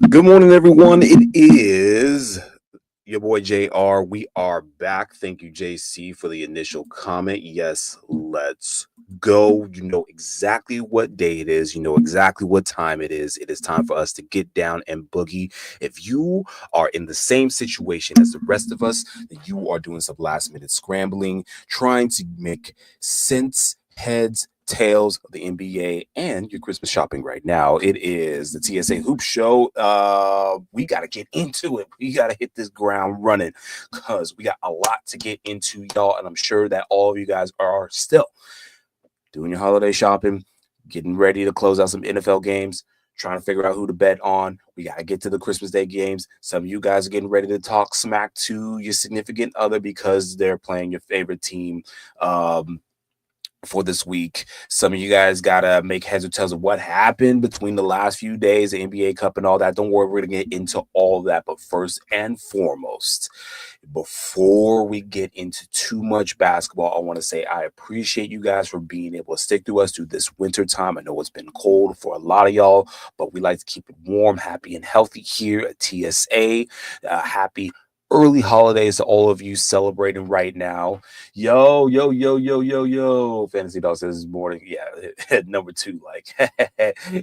Good morning, everyone. It is your boy JR. We are back. Thank you, JC, for the initial comment. Yes, let's go. You know exactly what day it is. You know exactly what time it is. It is time for us to get down and boogie. If you are in the same situation as the rest of us, then you are doing some last minute scrambling, trying to make sense, heads, tails of the NBA and your Christmas shopping right now. It is the TSA Hoops show. We got to get into it. We got to hit this ground running because we got a lot to get into, y'all. And I'm sure that all of you guys are still doing your holiday shopping, getting ready to close out some NFL games, trying to figure out who to bet on. We got to get to the Christmas Day games. Some of you guys are getting ready to talk smack to your significant other because they're playing your favorite team. For this week. Some of you guys gotta make heads or tails of what happened between the last few days, the NBA Cup and all that. Don't worry, we're gonna get into all of that. But first and foremost, before we get into too much basketball, I want to say I appreciate you guys for being able to stick through us through this winter time. I know it's been cold for a lot of y'all, but we like to keep it warm, happy, and healthy here at TSA. Happy early holidays to all of you celebrating right now. Yo. Fantasy Dog says this morning. Yeah, number two. Like,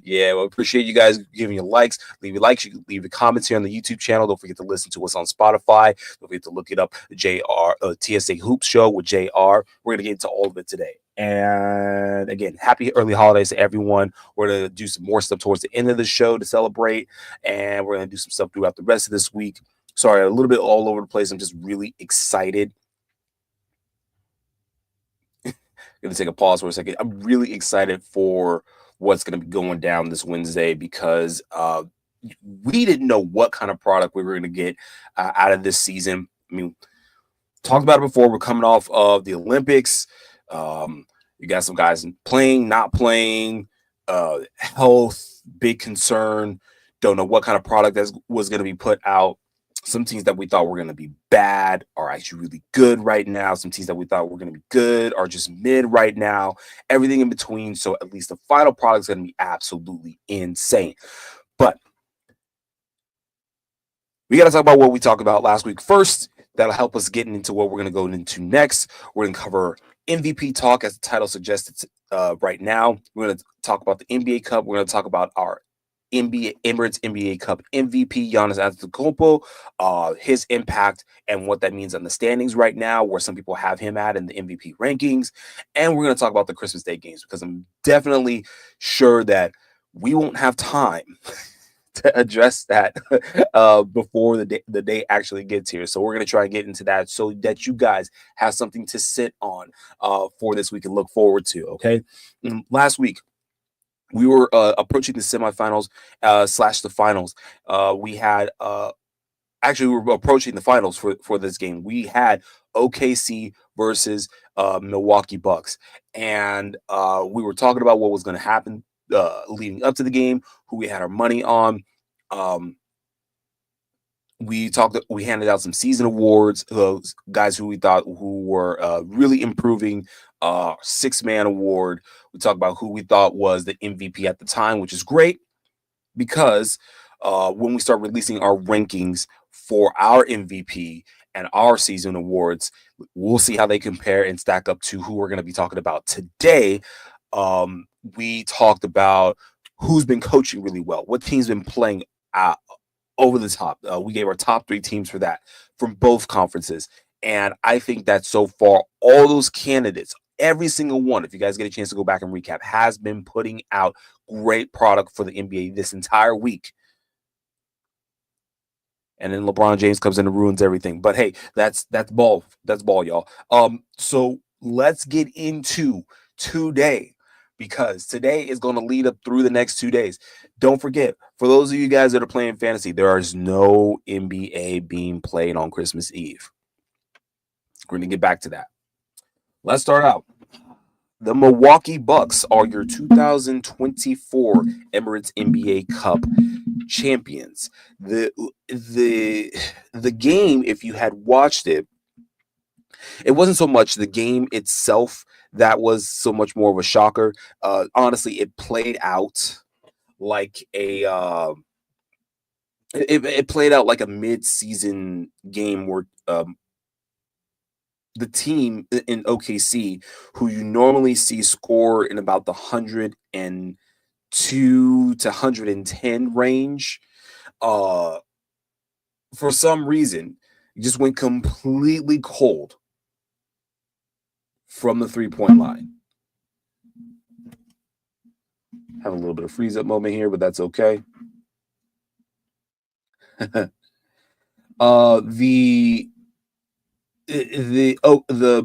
yeah, well, appreciate you guys giving your likes. Leave your likes. You can leave your comments here on the YouTube channel. Don't forget to listen to us on Spotify. Don't forget to look it up. TSA Hoops Show with JR. We're going to get into all of it today. And again, happy early holidays to everyone. We're going to do some more stuff towards the end of the show to celebrate. And we're going to do some stuff throughout the rest of this week. Sorry, a little bit all over the place. I'm just really excited. Going to take a pause for a second. I'm really excited for what's going to be going down this Wednesday because we didn't know what kind of product we were going to get out of this season. I mean, talked about it before. We're coming off of the Olympics. You got some guys playing, not playing, health, big concern. Don't know what kind of product that was going to be put out. Some teams that we thought were going to be bad are actually really good right now. Some teams that we thought were going to be good are just mid right now. Everything in between. So at least the final product is going to be absolutely insane. But we got to talk about what we talked about last week first. That'll help us getting into what we're going to go into next. We're going to cover MVP talk, as the title suggested right now. We're going to talk about the NBA Cup. We're going to talk about our Emirates NBA Cup MVP, Giannis Antetokounmpo, his impact and what that means on the standings right now, where some people have him at in the MVP rankings. And we're going to talk about the Christmas Day games because I'm definitely sure that we won't have time to address that before the day actually gets here. So we're going to try and get into that so that you guys have something to sit on for this week and look forward to, okay? Last week, we were approaching the semifinals / the finals. We had actually we were approaching the finals for this game. We had OKC versus Milwaukee Bucks, and we were talking about what was going to happen leading up to the game, who we had our money on. We handed out some season awards, those guys who we thought who were really improving. 6-man award. We talked about who we thought was the MVP at the time, which is great because when we start releasing our rankings for our MVP and our season awards, we'll see how they compare and stack up to who we're going to be talking about today. We talked about who's been coaching really well, what team's been playing over the top. We gave our top 3 teams for that from both conferences. And I think that so far, all those candidates, every single one, if you guys get a chance to go back and recap, has been putting out great product for the NBA this entire week. And then LeBron James comes in and ruins everything. But hey, that's ball. That's ball, y'all. So let's get into today, because today is going to lead up through the next 2 days. Don't forget, for those of you guys that are playing fantasy, there is no NBA being played on Christmas Eve. We're going to get back to that. Let's start out. The Milwaukee Bucks are your 2024 Emirates NBA Cup champions. The game, if you had watched it, it wasn't so much the game itself that was so much more of a shocker. Honestly, it played out like a It played out like a mid-season game where the team in OKC, who you normally see score in about the 102 to 110 range, uh, for some reason, just went completely cold from the 3-point line. Have a little bit of freeze up moment here, but that's okay. The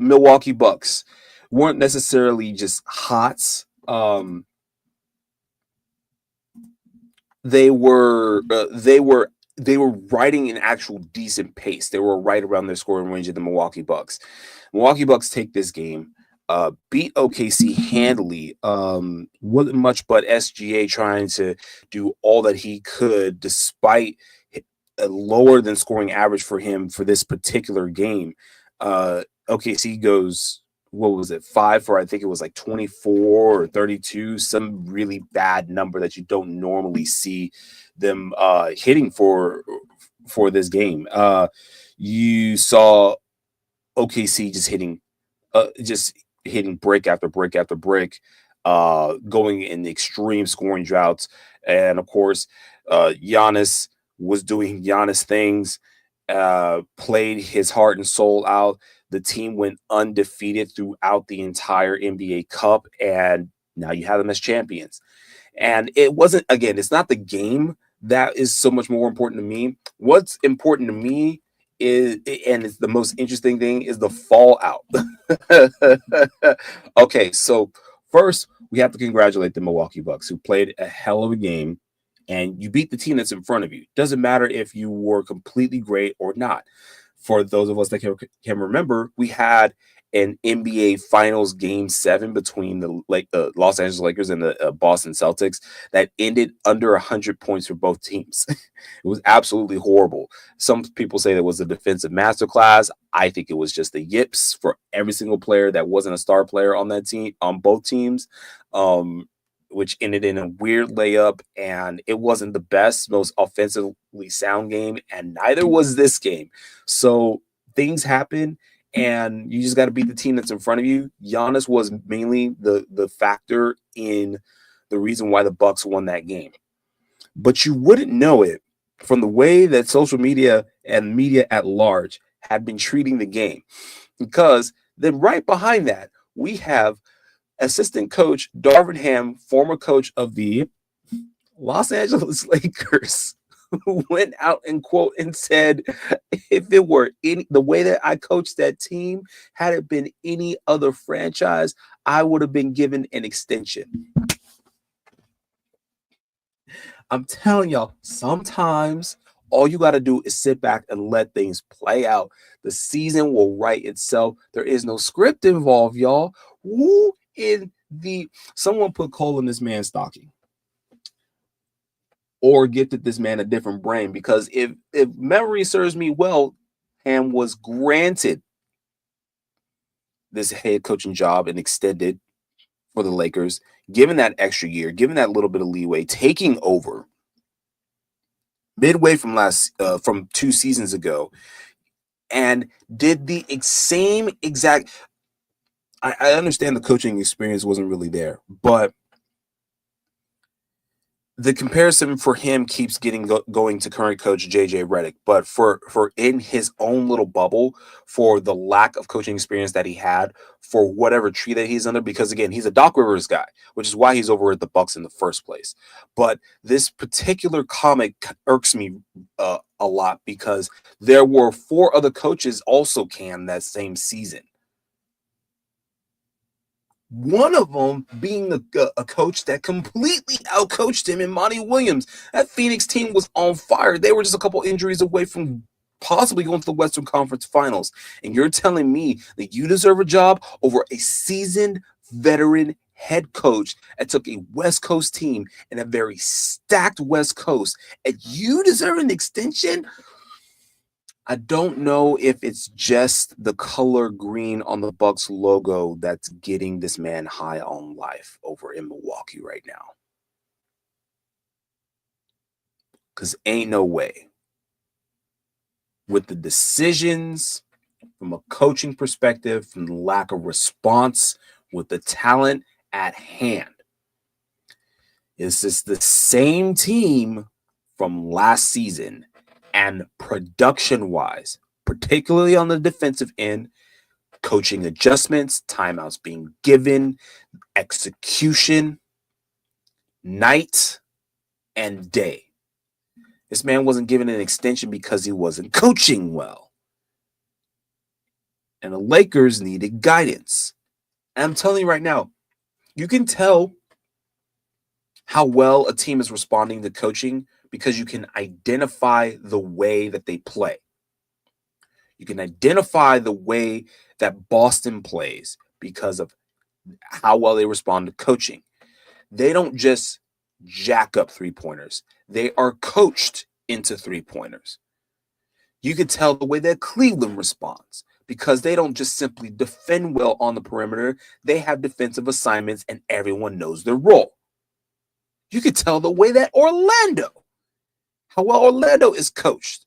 Milwaukee Bucks weren't necessarily just hot. They were riding an actual decent pace. They were right around their scoring range of the Milwaukee Bucks. Milwaukee Bucks take this game, beat OKC handily. Wasn't much but SGA trying to do all that he could despite a lower than scoring average for him for this particular game. OKC goes, what was it, 5 for, I think it was like 24 or 32, some really bad number that you don't normally see them hitting for this game. You saw OKC just hitting break after break after break, going in extreme scoring droughts. And of course, Giannis was doing Giannis things, played his heart and soul out. The team went undefeated throughout the entire NBA Cup, and now you have them as champions. And it wasn't, again, it's not the game that is so much more important to me. What's important to me is, and it's the most interesting thing, is the fallout. Okay, so first we have to congratulate the Milwaukee Bucks, who played a hell of a game, and you beat the team that's in front of you. Doesn't matter if you were completely great or not. For those of us that can remember, we had an NBA Finals Game 7 between the Los Angeles Lakers and the Boston Celtics that ended under 100 points for both teams. It was absolutely horrible. Some people say that was a defensive masterclass. I think it was just the yips for every single player that wasn't a star player on that team, on both teams, which ended in a weird layup, and it wasn't the best, most offensively sound game, and neither was this game. So things happen, and you just got to beat the team that's in front of you. Giannis was mainly the factor in the reason why the Bucks won that game. But you wouldn't know it from the way that social media and media at large had been treating the game, because then right behind that, we have assistant coach Darvin Ham, former coach of the Los Angeles Lakers, who went out and quote and said, if it were the way that I coached that team, had it been any other franchise, I would have been given an extension. I'm telling y'all, sometimes all you got to do is sit back and let things play out. The season will write itself. There is no script involved, y'all. Who in someone put coal in this man's stocking, or gifted this man a different brain? Because if memory serves me well, Ham was granted this head coaching job and extended for the Lakers, given that extra year, given that little bit of leeway, taking over midway from 2 seasons ago, and did the same exact. I understand the coaching experience wasn't really there, but the comparison for him keeps going to current coach JJ Redick. But for in his own little bubble, for the lack of coaching experience that he had, for whatever tree that he's under, because again, he's a Doc Rivers guy, which is why he's over at the Bucks in the first place. But this particular comment irks me a lot, because there were 4 other coaches also canned that same season. One of them being a coach that completely outcoached him in Monty Williams. That Phoenix team was on fire. They were just a couple injuries away from possibly going to the Western Conference Finals. And you're telling me that you deserve a job over a seasoned veteran head coach that took a West Coast team and a very stacked West Coast, and you deserve an extension? I don't know if it's just the color green on the Bucks logo that's getting this man high on life over in Milwaukee right now. Because ain't no way with the decisions, from a coaching perspective, from the lack of response, with the talent at hand. This is the same team from last season, and production-wise, particularly on the defensive end, coaching adjustments, timeouts being given, execution, night and day. This man wasn't given an extension because he wasn't coaching well. And the Lakers needed guidance. And I'm telling you right now, you can tell how well a team is responding to coaching because you can identify the way that they play. You can identify the way that Boston plays because of how well they respond to coaching. They don't just jack up three-pointers. They are coached into three-pointers. You can tell the way that Cleveland responds because they don't just simply defend well on the perimeter. They have defensive assignments and everyone knows their role. You can tell the way that how well Orlando is coached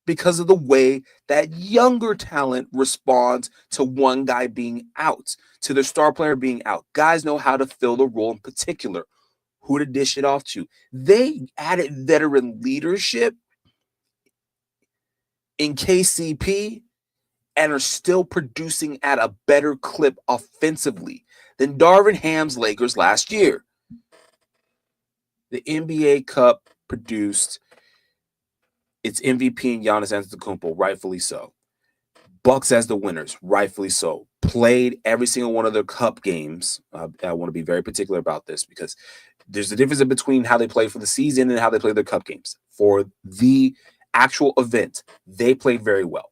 because of the way that younger talent responds to one guy being out, to their star player being out. Guys know how to fill the role in particular, who to dish it off to. They added veteran leadership in KCP and are still producing at a better clip offensively than Darvin Ham's Lakers last year. The NBA Cup produced its MVP in Giannis Antetokounmpo, rightfully so. Bucks as the winners, rightfully so. Played every single one of their cup games. I want to be very particular about this because there's a difference in between how they play for the season and how they play their cup games. For the actual event, they played very well.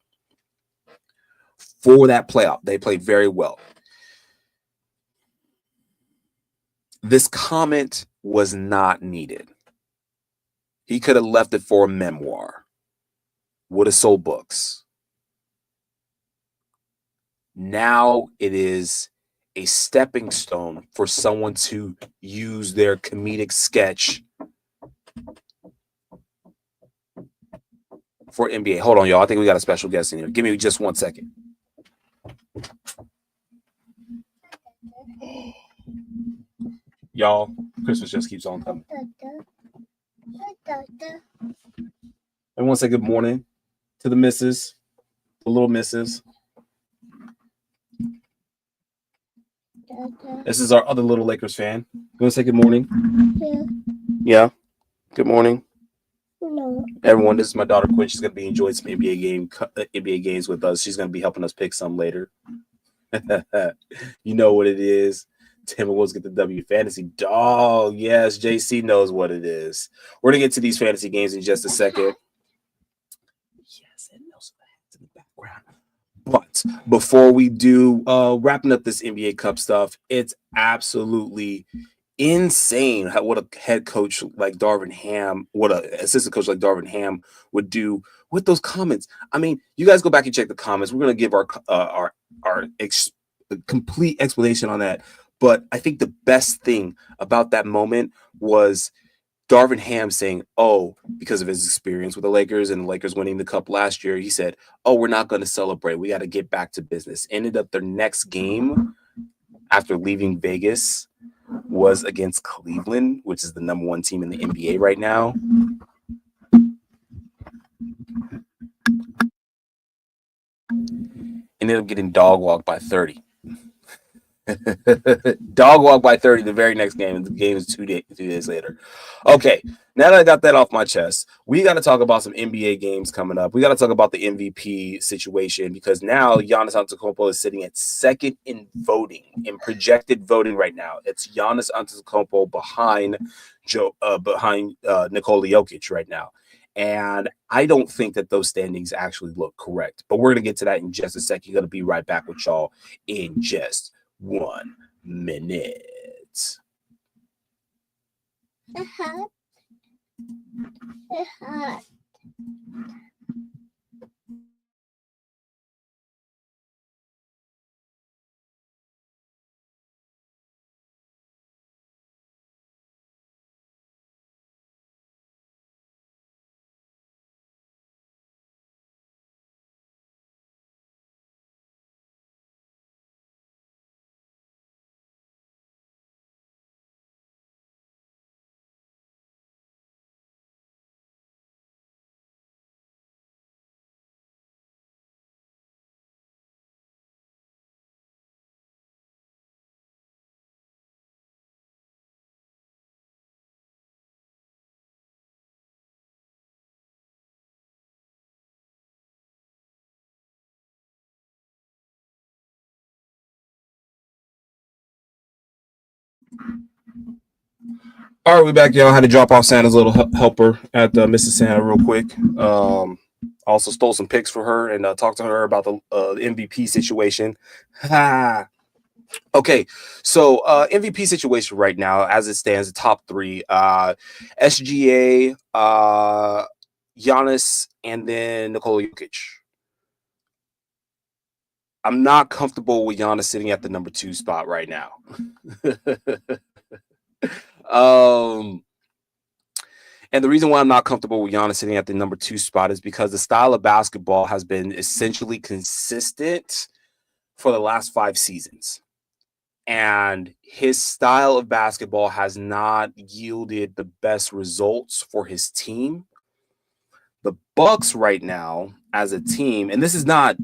For that playoff, they played very well. This comment was not needed. He could have left it for a memoir. Would have sold books. Now it is a stepping stone for someone to use their comedic sketch for NBA. Hold on, y'all. I think we got a special guest in here. Give me just 1 second. Y'all, Christmas just keeps on coming. I want to say good morning to the missus, the little missus. This is our other little Lakers fan. You want to say good morning? Yeah. Good morning. No. Everyone, this is my daughter Quinn. She's going to be enjoying some NBA games with us. She's going to be helping us pick some later. You know what it is. Timberwolves get the W. Fantasy dog. Yes, JC knows what it is. We're going to get to these fantasy games in just a second. Yes, and Nelson in the background. But before we do, wrapping up this NBA Cup stuff, it's absolutely insane what a head coach like Darvin Ham, what an assistant coach like Darvin Ham would do with those comments. I mean, you guys go back and check the comments. We're going to give our complete explanation on that. But I think the best thing about that moment was Darvin Ham saying, oh, because of his experience with the Lakers and the Lakers winning the cup last year, he said, oh, we're not going to celebrate. We got to get back to business. Ended up their next game after leaving Vegas was against Cleveland, which is the number one team in the NBA right now. Ended up getting dog walked by 30. Dog walk by 30 the very next game. The game is 2 days later. Okay, now that I got that off my chest, we got to talk about some NBA games coming up. We got to talk about the MVP situation because now Giannis Antetokounmpo is sitting at second in voting, in projected voting right now. It's Giannis Antetokounmpo behind Nikola Jokic right now. And I don't think that those standings actually look correct. But we're going to get to that in just a second. You're going to be right back with y'all in just 1 minute. All right, we back, y'all. Had to drop off Santa's little helper at Mrs. Santa real quick. Also stole some pics for her and talked to her about the MVP situation. Ha. Okay, so MVP situation right now, as it stands, the top three: SGA, Giannis, and then Nikola Jokic. I'm not comfortable with Giannis sitting at the number 2 spot right now. um, and the reason why I'm not comfortable with Giannis sitting at the number 2 spot is because the style of basketball has been essentially consistent for the last 5 seasons. And his style of basketball has not yielded the best results for his team. The Bucks right now as a team, and this is not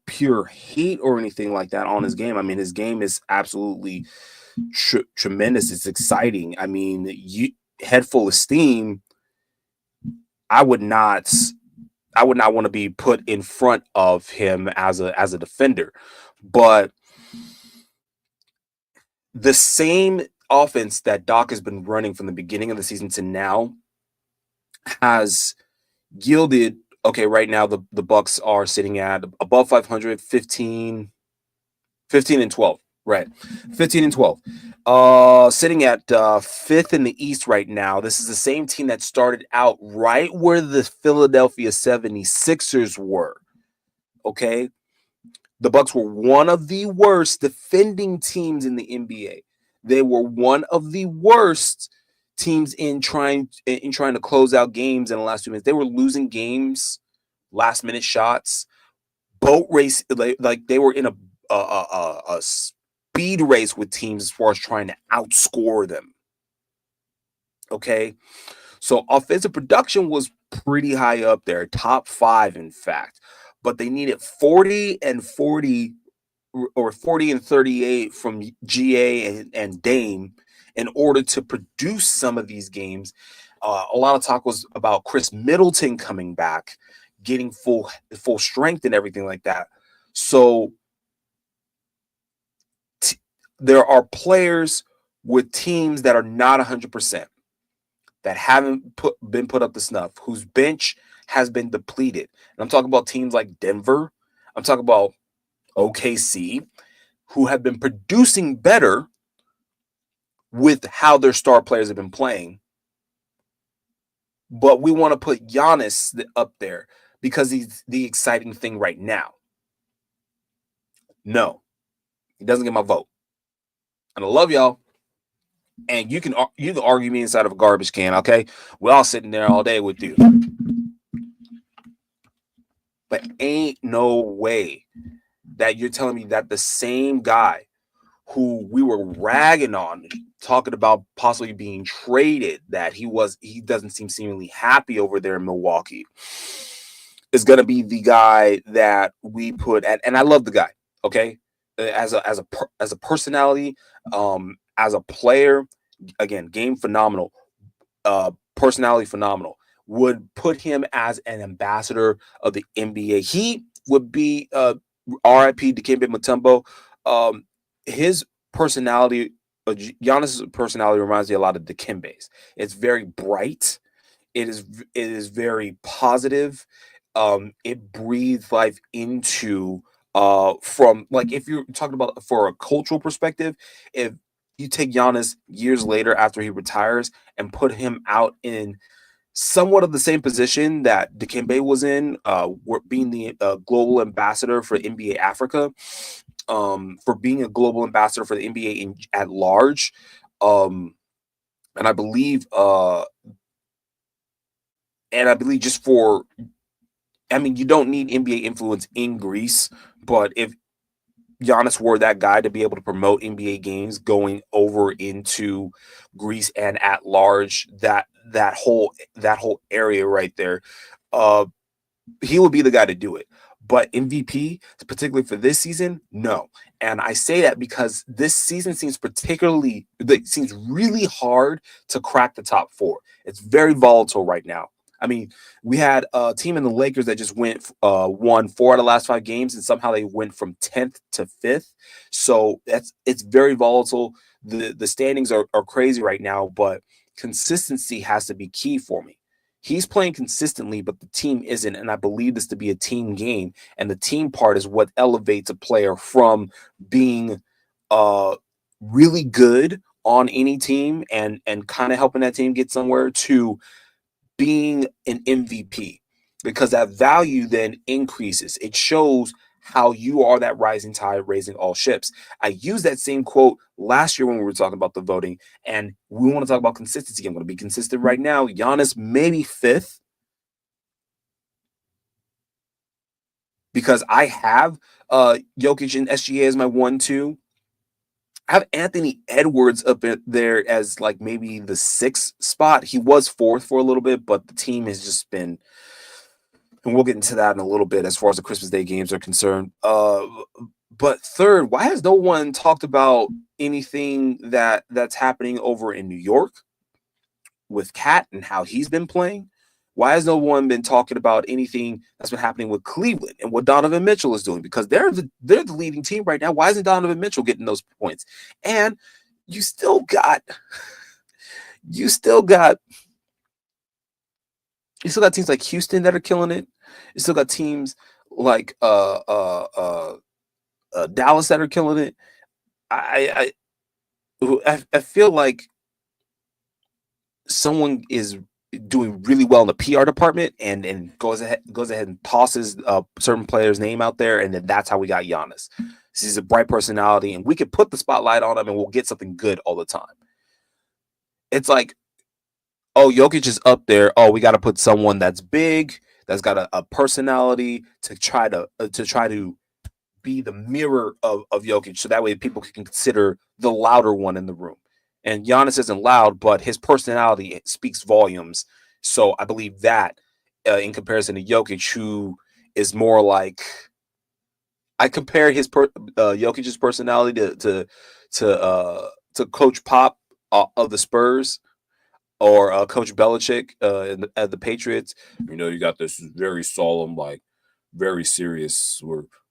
pure hate or anything like that on his game. I mean, his game is absolutely tremendous. It's exciting. I mean, head full of steam. I would not want to be put in front of him as a defender, but the same offense that Doc has been running from the beginning of the season to now has yielded. Okay, right now the Bucks are sitting at above 500, 15 and 12. Right, 15 and 12. Sitting at 5th in the East right now. This is the same team that started out right where the Philadelphia 76ers were. Okay, the Bucks were one of the worst defending teams in the NBA. They were one of the worst teams in trying to close out games in the last 2 minutes. They were losing games, last minute shots, boat race. Like they were in a speed race with teams as far as trying to outscore them. Okay, so offensive production was pretty high up there, top 5 in fact, but they needed 40 and 40 or 40 and 38 from GA and Dame in order to produce some of these games. A lot of talk was about Chris Middleton coming back, getting full strength and everything like that. So there are players with teams that are not 100%, that haven't been put up to snuff, whose bench has been depleted. And I'm talking about teams like Denver. I'm talking about OKC, who have been producing better with how their star players have been playing. But we want to put Giannis up there because he's the exciting thing right now. No, he doesn't get my vote. And I love y'all. And you can argue me inside of a garbage can, okay? We're all sitting there all day with you. But ain't no way that you're telling me that the same guy who we were ragging on, talking about possibly being traded, that he doesn't seem seemingly happy over there in Milwaukee, is going to be the guy that we put at. And I love the guy, okay, as a personality, as a player, again, game phenomenal, personality phenomenal. Would put him as an ambassador of the NBA. He would be RIP Dikembe Mutombo. His personality, Giannis' personality reminds me a lot of Dikembe's. It's very bright. It is very positive. It breathes life into from, like, if you're talking about for a cultural perspective, if you take Giannis years later after he retires and put him out in somewhat of the same position that Dikembe was in, being the global ambassador for NBA Africa, for being a global ambassador for the NBA at large. And I believe just for, I mean, you don't need NBA influence in Greece, but if Giannis were that guy to be able to promote NBA games going over into Greece and at large, that whole area right there, he would be the guy to do it. But MVP, particularly for this season, no. And I say that because this season seems really hard to crack the top 4. It's very volatile right now. I mean, we had a team in the Lakers that just won 4 out of the last 5 games, and somehow they went from 10th to 5th. So it's very volatile. the standings are crazy right now, but consistency has to be key for me. He's playing consistently, but the team isn't. And I believe this to be a team game. And the team part is what elevates a player from being really good on any team and kind of helping that team get somewhere to being an MVP, because that value then increases. It shows how you are that rising tide raising all ships. I used that same quote last year when we were talking about the voting, and we want to talk about consistency. I'm going to be consistent right now. Giannis maybe fifth, because I have Jokic and SGA as my 1-2. I have Anthony Edwards up there as like maybe the sixth spot. He was fourth for a little bit, but the team has just been, and we'll get into that in a little bit as far as the Christmas Day games are concerned. But third, why has no one talked about anything that's happening over in New York with Cat and how he's been playing? Why has no one been talking about anything that's been happening with Cleveland and what Donovan Mitchell is doing? Because they're the leading team right now. Why isn't Donovan Mitchell getting those points? And you still got teams like Houston that are killing it. You still got teams like Dallas that are killing it. I feel like someone is doing really well in the PR department and goes ahead and tosses a certain player's name out there, and then that's how we got Giannis. He's a bright personality, and we could put the spotlight on him, and we'll get something good all the time. It's like, oh, Jokic is up there. Oh, we got to put someone that's big, that's got a personality to try to be the mirror of Jokic, so that way people can consider the louder one in the room. And Giannis isn't loud, but his personality speaks volumes. So I believe that in comparison to Jokic, who is more like, I compare his Jokic's personality to Coach Pop of the Spurs, or Coach Belichick at the Patriots. You know, you got this very solemn, like very serious.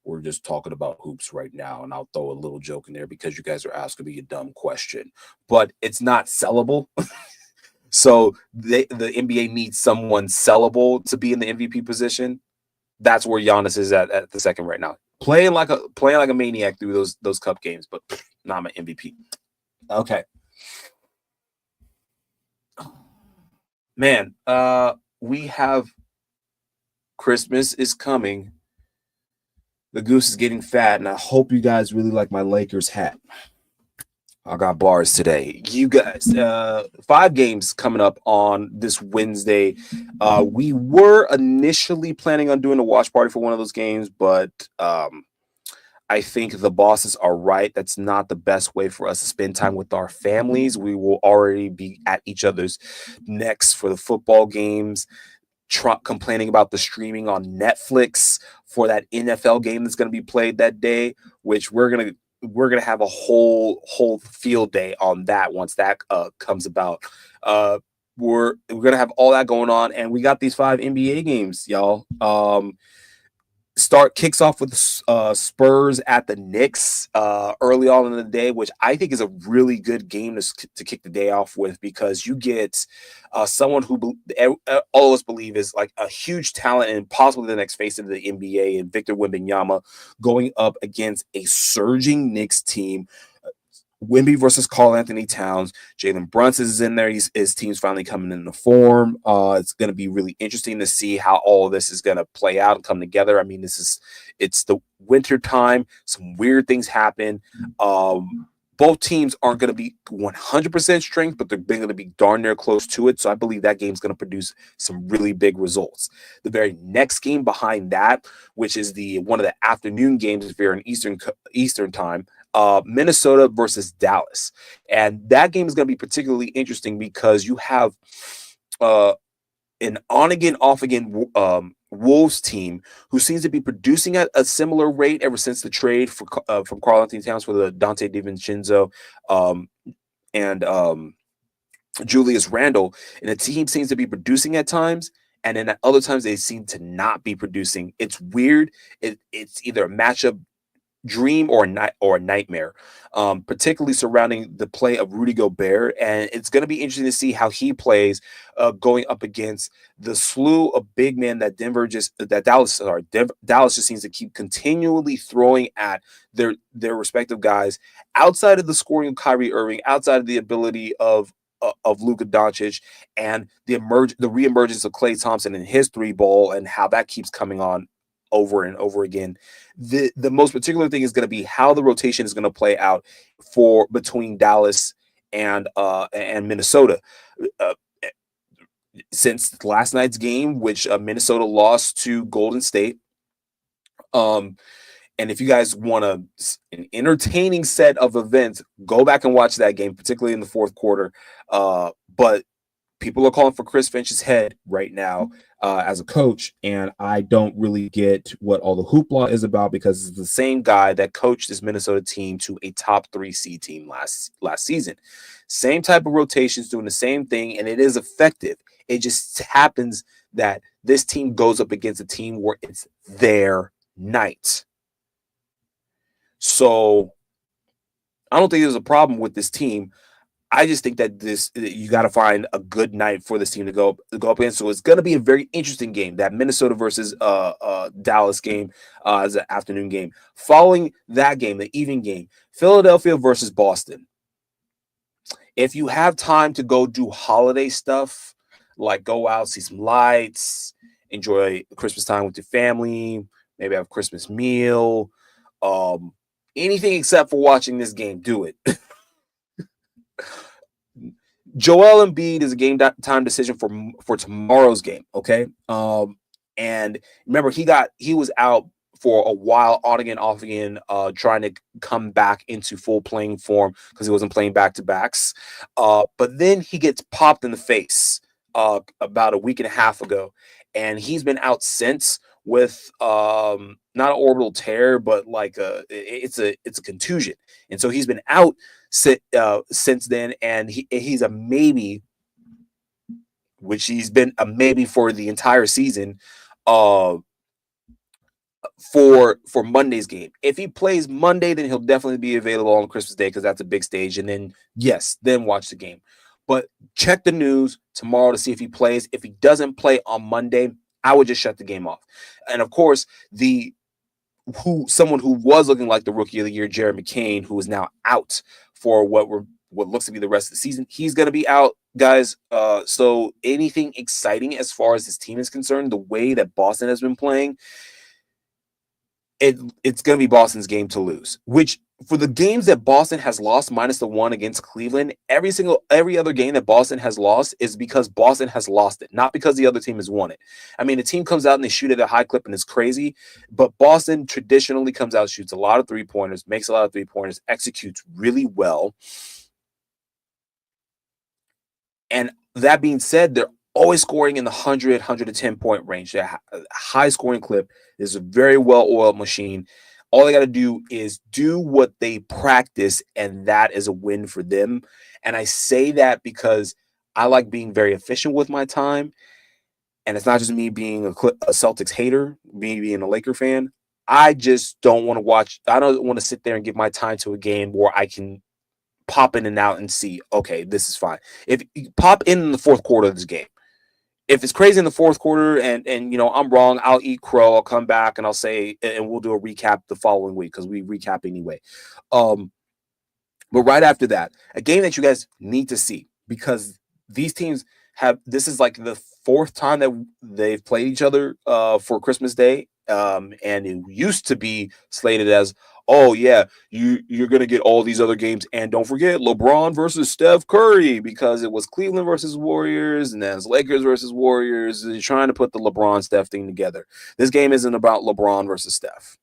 We're just talking about hoops right now, and I'll throw a little joke in there because you guys are asking me a dumb question, but it's not sellable. So the NBA needs someone sellable to be in the MVP position. That's where Giannis is at the second right now, playing like a maniac through those cup games, but not my MVP. Okay, man. We have Christmas is coming. The goose is getting fat, and I hope you guys really like my Lakers hat. I got bars today. You guys, 5 games coming up on this Wednesday. We were initially planning on doing a watch party for one of those games, but I think the bosses are right. That's not the best way for us to spend time with our families. We will already be at each other's necks for the football games, complaining about the streaming on Netflix for that NFL game that's going to be played that day, which we're gonna have a whole field day on that once that comes about. We're gonna have all that going on, and we got these 5 NBA games, y'all. Kicks off with Spurs at the Knicks early on in the day, which I think is a really good game to kick the day off with, because you get someone who all of us believe is like a huge talent and possibly the next face of the NBA, and Victor Wembanyama going up against a surging Knicks team. Wemby versus Karl Anthony Towns. Jalen Brunson is in there. His team's finally coming into form. It's going to be really interesting to see how all of this is going to play out and come together. I mean, it's the winter time. Some weird things happen. Both teams aren't going to be 100% strength, but they're going to be darn near close to it. So I believe that game's going to produce some really big results. The very next game behind that, which is one of the afternoon games if you're in Eastern time, Minnesota versus Dallas. And that game is going to be particularly interesting because you have an on-again, off-again Wolves team who seems to be producing at a similar rate ever since the trade from Karl Anthony Towns for the Dante DiVincenzo and Julius Randle. And the team seems to be producing at times, and then at other times they seem to not be producing. It's weird. It's either a matchup dream or a nightmare, particularly surrounding the play of Rudy Gobert. And it's going to be interesting to see how he plays going up against the slew of big men that Dallas just seems to keep continually throwing at their respective guys outside of the scoring of Kyrie Irving, outside of the ability of Luka Doncic, and the reemergence of Klay Thompson and his three ball, and how that keeps coming on over and over again. The most particular thing is going to be how the rotation is going to play out for between Dallas and Minnesota. Uh, since last night's game, which Minnesota lost to Golden State. And if you guys want an entertaining set of events, go back and watch that game, particularly in the fourth quarter. But people are calling for Chris Finch's head right now as a coach, and I don't really get what all the hoopla is about, because it's the same guy that coached this Minnesota team to a top 3 seed team last season. Same type of rotations, doing the same thing, and it is effective. It just happens that this team goes up against a team where it's their night. So I don't think there's a problem with this team. I just think that you got to find a good night for this team to go up against. So it's going to be a very interesting game, that Minnesota versus Dallas game as an afternoon game. Following that game, the evening game, Philadelphia versus Boston. If you have time to go do holiday stuff, like go out, see some lights, enjoy Christmas time with your family, maybe have a Christmas meal, anything except for watching this game, do it. Joel Embiid is a game time decision for tomorrow's game, okay? And remember, he was out for a while, on again, off again, trying to come back into full playing form because he wasn't playing back-to-backs. But then he gets popped in the face about a week and a half ago, and he's been out since with not an orbital tear, but like it's a contusion, and so he's been out since then, and he's a maybe, which he's been a maybe for the entire season. For Monday's game. If he plays Monday, then he'll definitely be available on Christmas Day, because that's a big stage. And then, yes, then watch the game. But check the news tomorrow to see if he plays. If he doesn't play on Monday, I would just shut the game off. And of course, someone who was looking like the rookie of the year, Jared McCain, who is now out for what looks to be the rest of the season, he's going to be out, guys. So anything exciting as far as this team is concerned, the way that Boston has been playing, it's going to be Boston's game to lose, which for the games that Boston has lost, minus the one against Cleveland, every other game that Boston has lost is because Boston has lost it, not because the other team has won it. I mean, the team comes out and they shoot at a high clip and it's crazy, but Boston traditionally comes out, shoots a lot of three-pointers, makes a lot of three-pointers, executes really well. And that being said, they're always scoring in the 110 point range. A high scoring clip is a very well-oiled machine. All they got to do is do what they practice, and that is a win for them. And I say that because I like being very efficient with my time. And it's not just me being a Celtics hater, me being a Laker fan. I just don't want to watch. I don't want to sit there and give my time to a game where I can pop in and out and see, okay, this is fine. If you pop in the fourth quarter of this game, if it's crazy in the fourth quarter and I'm wrong, I'll eat crow. I'll come back and I'll say, and we'll do a recap the following week, because we recap anyway. But right after that, a game that you guys need to see, because these teams this is like the fourth time that they've played each other for Christmas Day. And it used to be slated as, oh yeah, you're gonna get all these other games, and don't forget LeBron versus Steph Curry, because it was Cleveland versus Warriors, and then it's Lakers versus Warriors. You're trying to put the LeBron Steph thing together. This game isn't about LeBron versus Steph.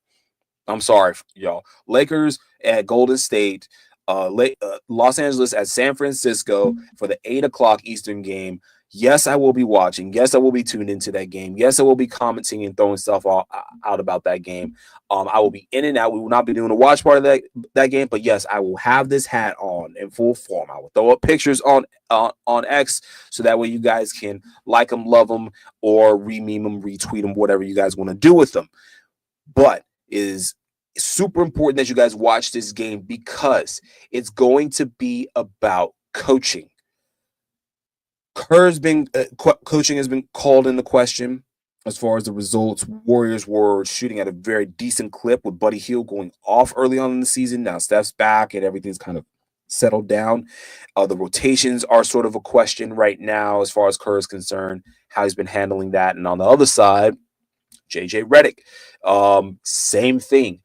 I'm sorry, y'all. Lakers at Golden State, Los Angeles at San Francisco for the 8:00 Eastern game. Yes, I will be watching. Yes, I will be tuned into that game. Yes, I will be commenting and throwing stuff out about that game. I will be in and out. We will not be doing a watch part of that game, but yes, I will have this hat on in full form. I will throw up pictures on X, so that way you guys can like them, love them, or rememe them, retweet them, whatever you guys want to do with them. But super important that you guys watch this game because it's going to be about coaching. Coaching has been called into question as far as the results. Warriors were shooting at a very decent clip with Buddy Hield going off early on in the season. Now Steph's back and everything's kind of settled down. The rotations are sort of a question right now as far as Kerr is concerned, how he's been handling that. And on the other side, JJ Redick, same thing.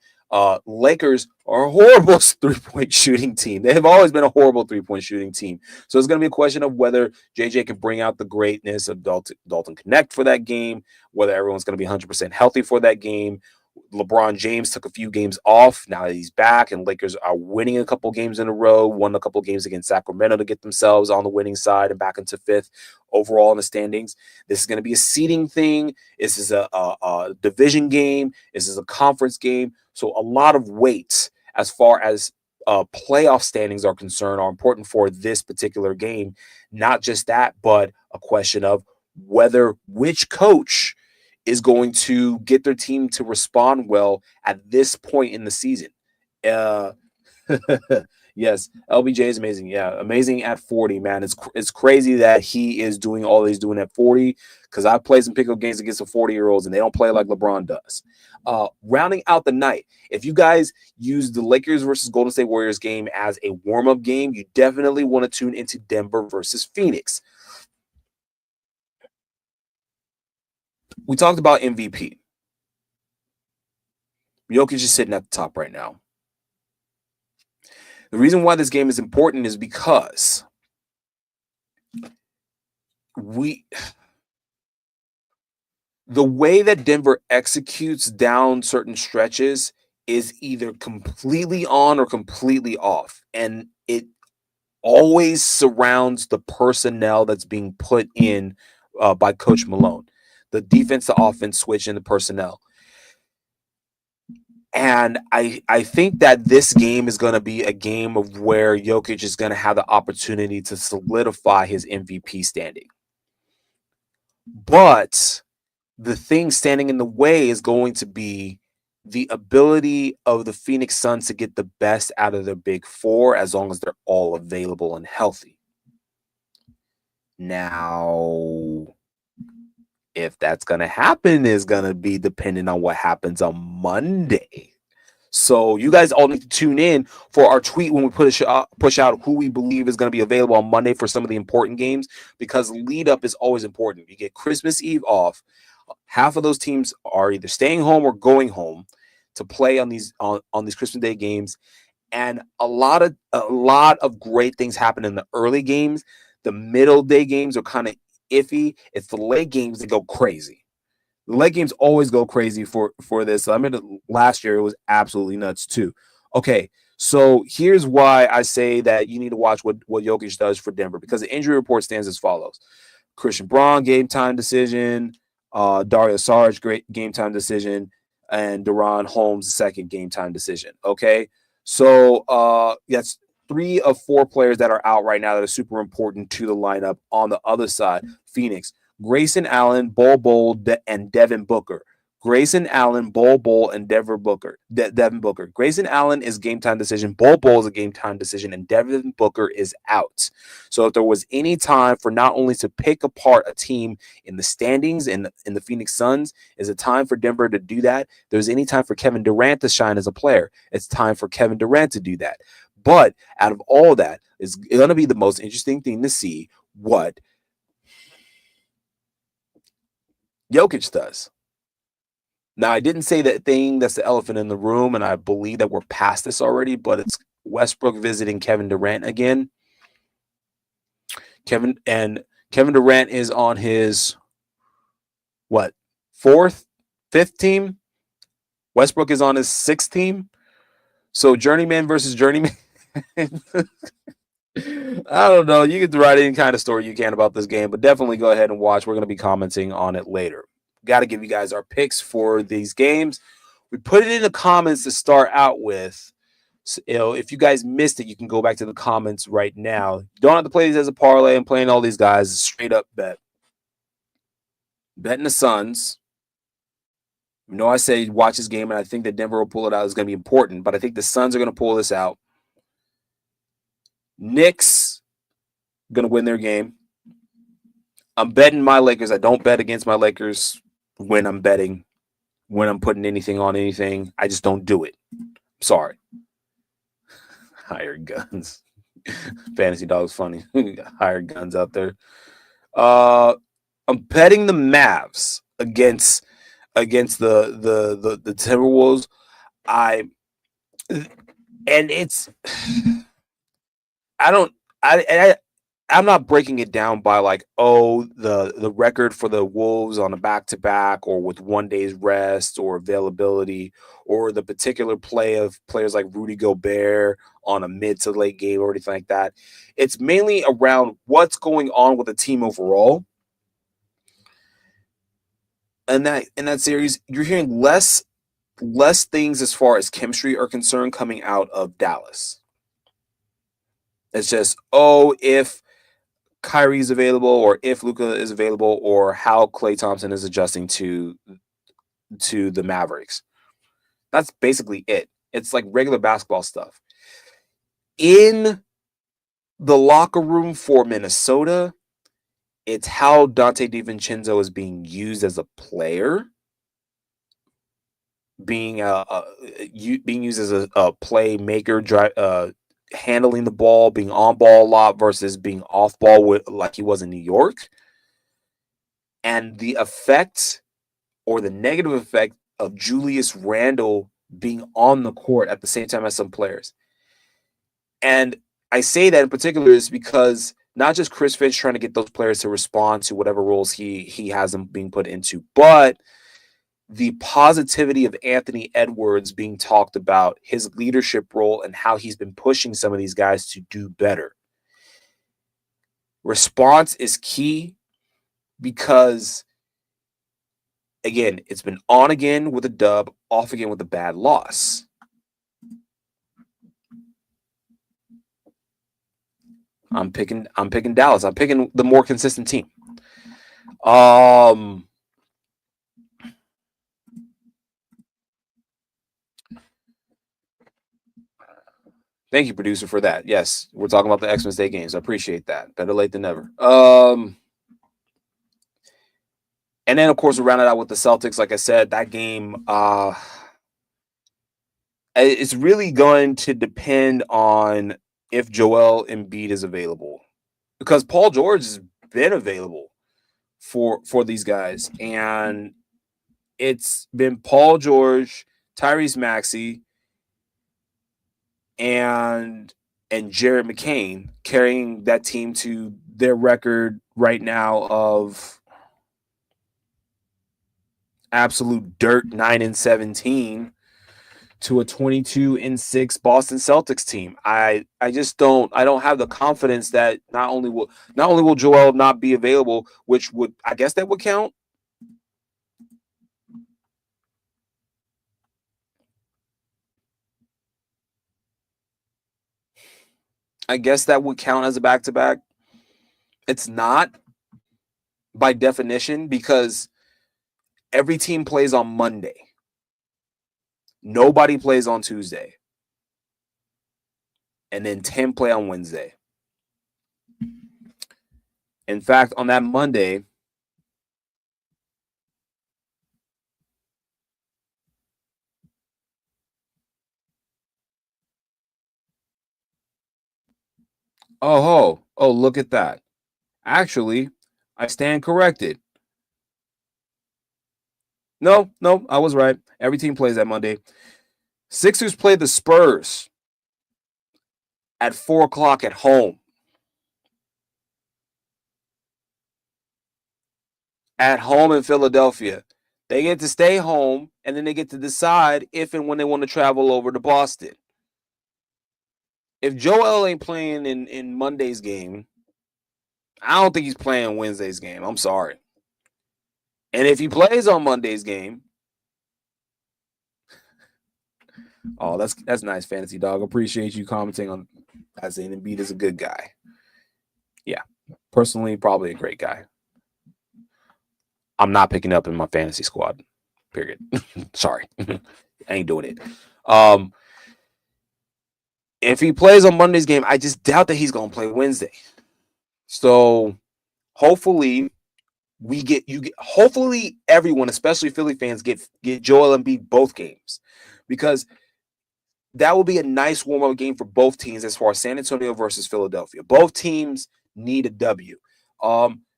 Lakers are a horrible three-point shooting team. They have always been a horrible three-point shooting team. So it's going to be a question of whether JJ can bring out the greatness of Dalton Connect for that game, whether everyone's going to be 100% healthy for that game. LeBron James took a few games off. Now that he's back, and Lakers are winning a couple games in a row, won a couple games against Sacramento to get themselves on the winning side and back into fifth overall in the standings. This is going to be a seeding thing. This is a division game. This is a conference game. So a lot of weights as far as playoff standings are concerned are important for this particular game. Not just that, but a question of which coach is going to get their team to respond well at this point in the season. Yes, LBJ is amazing. Yeah, amazing at 40, man. It's crazy that he is doing all he's doing at 40 because I've played some pickup games against the 40-year-olds, and they don't play like LeBron does. Rounding out the night, if you guys use the Lakers versus Golden State Warriors game as a warm-up game, you definitely want to tune into Denver versus Phoenix. We talked about MVP. Jokic is sitting at the top right now. The reason why this game is important is because the way that Denver executes down certain stretches is either completely on or completely off. And it always surrounds the personnel that's being put in by Coach Malone. The defense to offense switch in the personnel. And I think that this game is going to be a game of where Jokic is going to have the opportunity to solidify his MVP standing. But the thing standing in the way is going to be the ability of the Phoenix Suns to get the best out of their big four as long as they're all available and healthy. Now, if that's going to happen is going to be dependent on what happens on Monday. So you guys all need to tune in for our tweet when we push out who we believe is going to be available on Monday for some of the important games, because lead up is always important. You get Christmas Eve off. Half of those teams are either staying home or going home to play on these Christmas Day games. And a lot of great things happen in the early games. The middle day games are kind of iffy. It's the late games that go crazy. The late games always go crazy for this. I mean, last year it was absolutely nuts too. Okay, so here's why I say that you need to watch what Jokic does for Denver, because the injury report stands as follows: Christian Braun, game time decision; Dario Saric, great game time decision; and Deron Holmes, second game time decision. Okay, so that's 3 of 4 players that are out right now that are super important to the lineup. On the other side, Phoenix: Grayson Allen, Bol, and Devin Booker. Grayson Allen, Bol, and Devin Booker. Grayson Allen is game time decision. Bol is a game time decision, and Devin Booker is out. So if there was any time for not only to pick apart a team in the standings in the Phoenix Suns, is a time for Denver to do that. If there's any time for Kevin Durant to shine as a player, it's time for Kevin Durant to do that. But out of all that, it's going to be the most interesting thing to see what Jokic does. Now, I didn't say that thing that's the elephant in the room, and I believe that we're past this already, but it's Westbrook visiting Kevin Durant again. Kevin Durant is on his, 4th, 5th team? Westbrook is on his 6th team? So journeyman versus journeyman. I don't know. You can write any kind of story you can about this game, but definitely go ahead and watch. We're going to be commenting on it later. Got to give you guys our picks for these games. We put it in the comments to start out with. So, if you guys missed it, you can go back to the comments right now. You don't have to play these as a parlay. I'm playing all these guys. Straight up bet. Betting the Suns I say watch this game, and I think that Denver will pull it out. Is going to be important, but I think the Suns are going to pull this out. Knicks going to win their game. I'm betting my Lakers. I don't bet against my Lakers when I'm betting, when I'm putting anything on anything. I just don't do it. Sorry. Hired guns. Fantasy Dog's funny. Hired guns out there. I'm betting the Mavs against the Timberwolves. I'm not breaking it down by like, oh, the record for the Wolves on a back-to-back or with 1 day's rest or availability or the particular play of players like Rudy Gobert on a mid to late game or anything like that. It's mainly around what's going on with the team overall. And in that series, you're hearing less things as far as chemistry are concerned coming out of Dallas. It's just, oh, if Kyrie's available or if Luka is available or how Klay Thompson is adjusting to the Mavericks. That's basically it. It's like regular basketball stuff. In the locker room for Minnesota, it's how Dante DiVincenzo is being used as a player, being used as a playmaker, handling the ball, being on ball a lot versus being off ball like he was in New York. And the effect or the negative effect of Julius Randle being on the court at the same time as some players. And I say that in particular is because not just Chris Finch trying to get those players to respond to whatever roles he has them being put into, but the positivity of Anthony Edwards being talked about, his leadership role and how he's been pushing some of these guys to do better. Response is key because, again, it's been on again with a dub, off again with a bad loss. I'm picking Dallas. I'm picking the more consistent team. Thank you, producer, for that. Yes, we're talking about the Xmas Day games. I appreciate that. Better late than never. And then, of course, we rounded out with the Celtics. Like I said, that game, it's really going to depend on if Joel Embiid is available. Because Paul George has been available for these guys. And it's been Paul George, Tyrese Maxey, and Jared McCain carrying that team to their record right now of absolute dirt 9-17 to a 22-6 Boston Celtics team. I don't have the confidence that not only will Joel not be available, which would, I guess that would count. I guess that would count as a back-to-back. It's not by definition because every team plays on Monday. Nobody plays on Tuesday. And then 10 play on Wednesday. In fact, on that Monday, oh, look at that. Actually, I stand corrected. No, I was right. Every team plays that Monday. Sixers play the Spurs at 4:00 at home. At home in Philadelphia. They get to stay home, and then they get to decide if and when they want to travel over to Boston. If Joel ain't playing in Monday's game, I don't think he's playing Wednesday's game. I'm sorry. And if he plays on Monday's game, oh, that's nice, Fantasy Dog. Appreciate you commenting on that, saying Embiid is a good guy. Yeah, personally, probably a great guy. I'm not picking up in my fantasy squad. Period. Sorry. I ain't doing it. If he plays on Monday's game, I just doubt that he's going to play Wednesday. So hopefully hopefully everyone, especially Philly fans, get Joel Embiid both games, because that will be a nice warm-up game for both teams as far as San Antonio versus Philadelphia. Both teams need a W.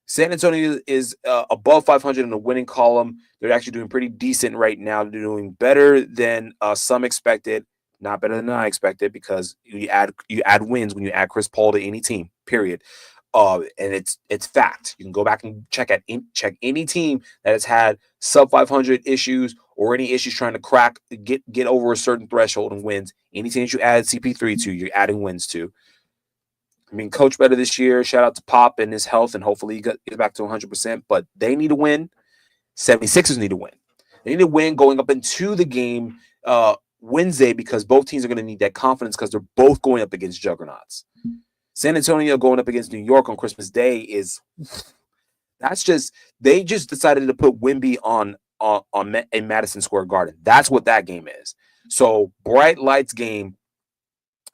San Antonio is above 500 in the winning column. They're actually doing pretty decent right now. They're doing better than some expected. Not better than I expected, because you add wins when you add Chris Paul to any team, period. And it's fact. You can go back and check any team that has had sub 500 issues or any issues trying to get over a certain threshold and wins. Any team that you add CP3 to, you're adding wins to. I mean, coach better this year. Shout out to Pop and his health, and hopefully he gets back to 100%. But they need to win. 76ers need to win. They need to win going up into the game Wednesday, because both teams are going to need that confidence, because they're both going up against juggernauts. San Antonio going up against New York on Christmas Day they just decided to put Wemby on in Madison Square Garden. That's what that game is. So bright lights game.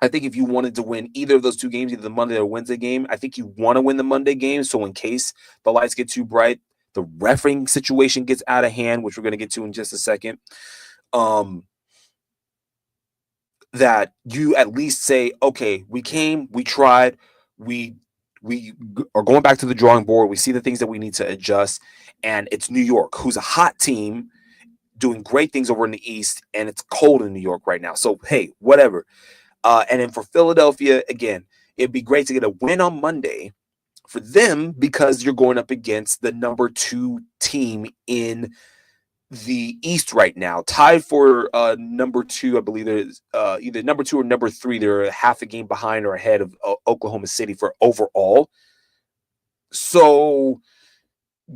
I think if you wanted to win either of those two games, either the Monday or Wednesday game, I think you want to win the Monday game. So in case the lights get too bright, the reffing situation gets out of hand, which we're going to get to in just a second. That you at least say, okay, we came, we tried, we are going back to the drawing board. We see the things that we need to adjust, and it's New York, who's a hot team, doing great things over in the East, and it's cold in New York right now. So hey, whatever. And then for Philadelphia, again, it'd be great to get a win on Monday for them, because you're going up against the number 2 team in the East right now, tied for number 2. I believe there's either number 2 or number 3. They're a half a game behind or ahead of Oklahoma City for overall. So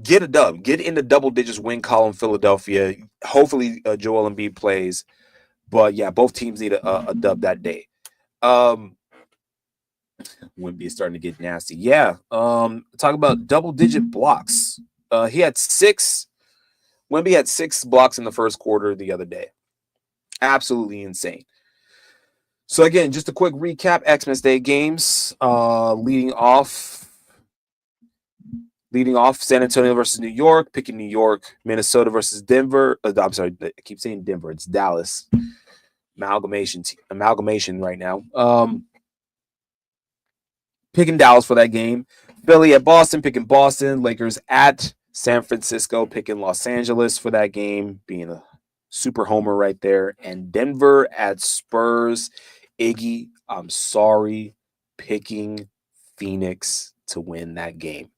get a dub, get in the double digits win column, Philadelphia. Hopefully Joel Embiid plays, but yeah, both teams need a dub that day. Wemby is starting to get nasty. Yeah. Talk about double digit blocks. He had 6. Wemby had 6 blocks in the first quarter the other day. Absolutely insane. So again, just a quick recap: Xmas Day games. Leading off, San Antonio versus New York. Picking New York. Minnesota versus Denver. I'm sorry, I keep saying Denver. It's Dallas. Amalgamation right now. Picking Dallas for that game. Philly at Boston. Picking Boston. Lakers at San Francisco, picking Los Angeles for that game, being a super homer right there. And Denver at Spurs. Iggy, I'm sorry, picking Phoenix to win that game.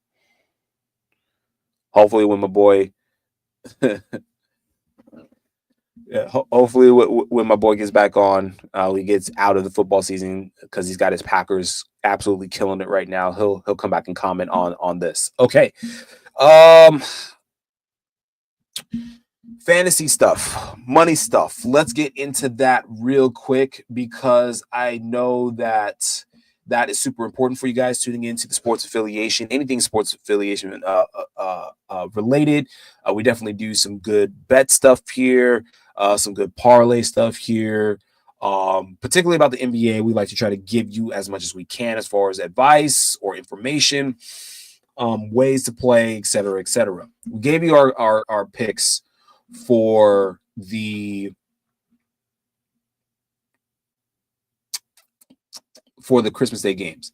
Hopefully when my boy hopefully when my boy gets back on, he gets out of the football season, because he's got his Packers absolutely killing it right now. He'll come back and comment on this. Okay. Fantasy stuff, money stuff. Let's get into that real quick, because I know that is super important for you guys tuning into the sports affiliation, anything sports affiliation related. We definitely do some good bet stuff here, some good parlay stuff here. Particularly about the NBA, we like to try to give you as much as we can as far as advice or information, ways to play, et cetera, et cetera. We gave you our picks for the Christmas Day games.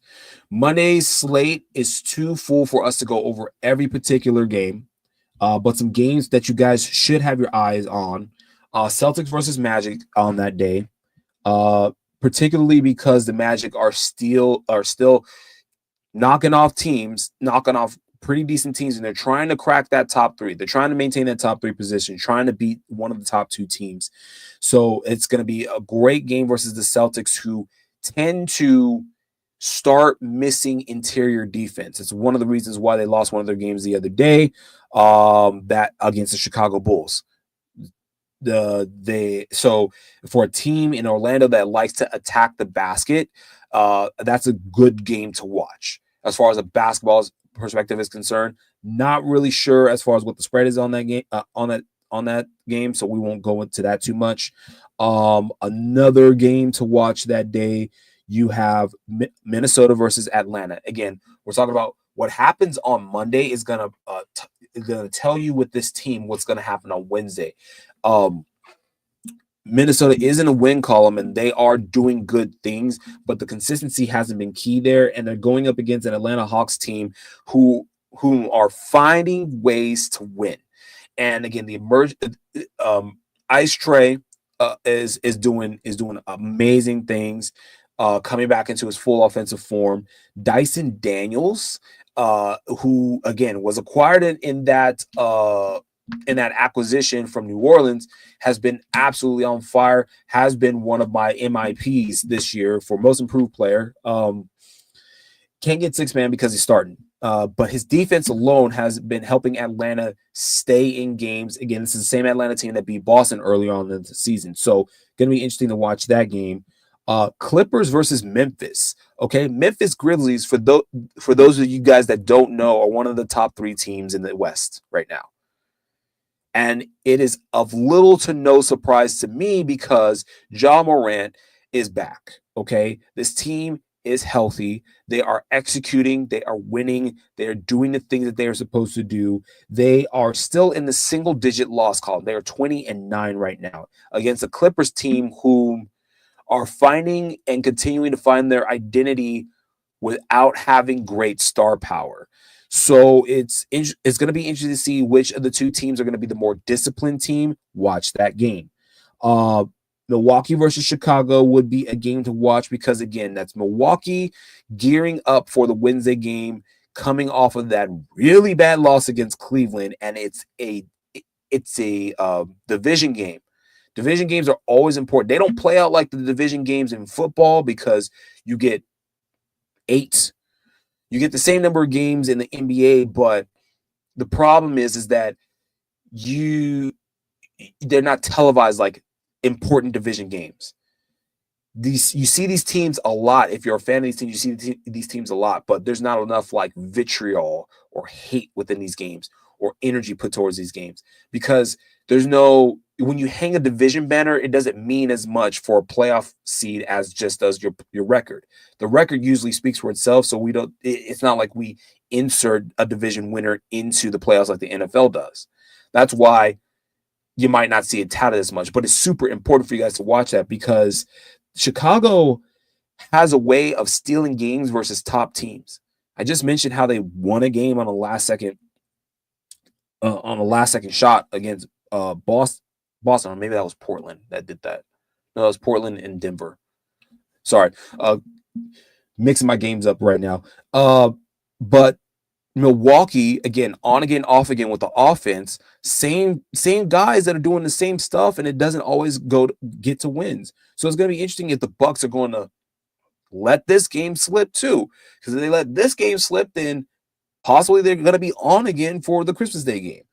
Monday's slate is too full for us to go over every particular game, but some games that you guys should have your eyes on. Celtics versus Magic on that day, particularly because the Magic are still knocking off pretty decent teams, and they're trying to crack that top 3. They're trying to maintain that top 3 position, trying to beat one of the top 2 teams. So it's going to be a great game versus the Celtics, who tend to start missing interior defense. It's one of the reasons why they lost one of their games the other day, that against the Chicago Bulls. So for a team in Orlando that likes to attack the basket, that's a good game to watch. As far as a basketball perspective is concerned, not really sure as far as what the spread is on that game, on on that game, so we won't go into that too much. Another game to watch that day, you have Minnesota versus Atlanta. Again, we're talking about what happens on Monday is gonna tell you with this team what's gonna happen on Wednesday. Minnesota is in a win column and they are doing good things, but the consistency hasn't been key there. And they're going up against an Atlanta Hawks team who are finding ways to win. And again, the Ice Trey is doing amazing things, coming back into his full offensive form. Dyson Daniels, who again was acquired in that acquisition from New Orleans, has been absolutely on fire, has been one of my MIPs this year for most improved player. Can't get six man because he's starting. But his defense alone has been helping Atlanta stay in games. Again, this is the same Atlanta team that beat Boston earlier on in the season. So going to be interesting to watch that game. Clippers versus Memphis. Okay, Memphis Grizzlies, for those of you guys that don't know, are one of the top 3 teams in the West right now. And it is of little to no surprise to me because Ja Morant is back. Okay, this team is healthy. They are executing. They are winning. They are doing the things that they are supposed to do. They are still in the single-digit loss column. They are 20-9 right now against a Clippers team who are finding and continuing to find their identity without having great star power. So it's going to be interesting to see which of the two teams are going to be the more disciplined team. Watch that game. Milwaukee versus Chicago would be a game to watch because, again, that's Milwaukee gearing up for the Wednesday game, coming off of that really bad loss against Cleveland, and it's a division game. Division games are always important. They don't play out like the division games in football because you get 8. You get the same number of games in the NBA, but the problem is that they're not televised like important division games. You see these teams a lot. If you're a fan of these teams, you see these teams a lot, but there's not enough like vitriol or hate within these games or energy put towards these games because when you hang a division banner, it doesn't mean as much for a playoff seed as just does your record. The record usually speaks for itself, so it's not like we insert a division winner into the playoffs like the NFL does. That's why you might not see it touted as much, but it's super important for you guys to watch that because Chicago has a way of stealing games versus top teams. I just mentioned how they won a game on a last second shot against Boston, or maybe that was Portland that did that. No, it was Portland and Denver. Sorry, mixing my games up right now. But Milwaukee, again, on again, off again with the offense, same guys that are doing the same stuff, and it doesn't always get to wins. So it's going to be interesting if the Bucks are going to let this game slip too, because if they let this game slip, then possibly they're going to be on again for the Christmas Day game.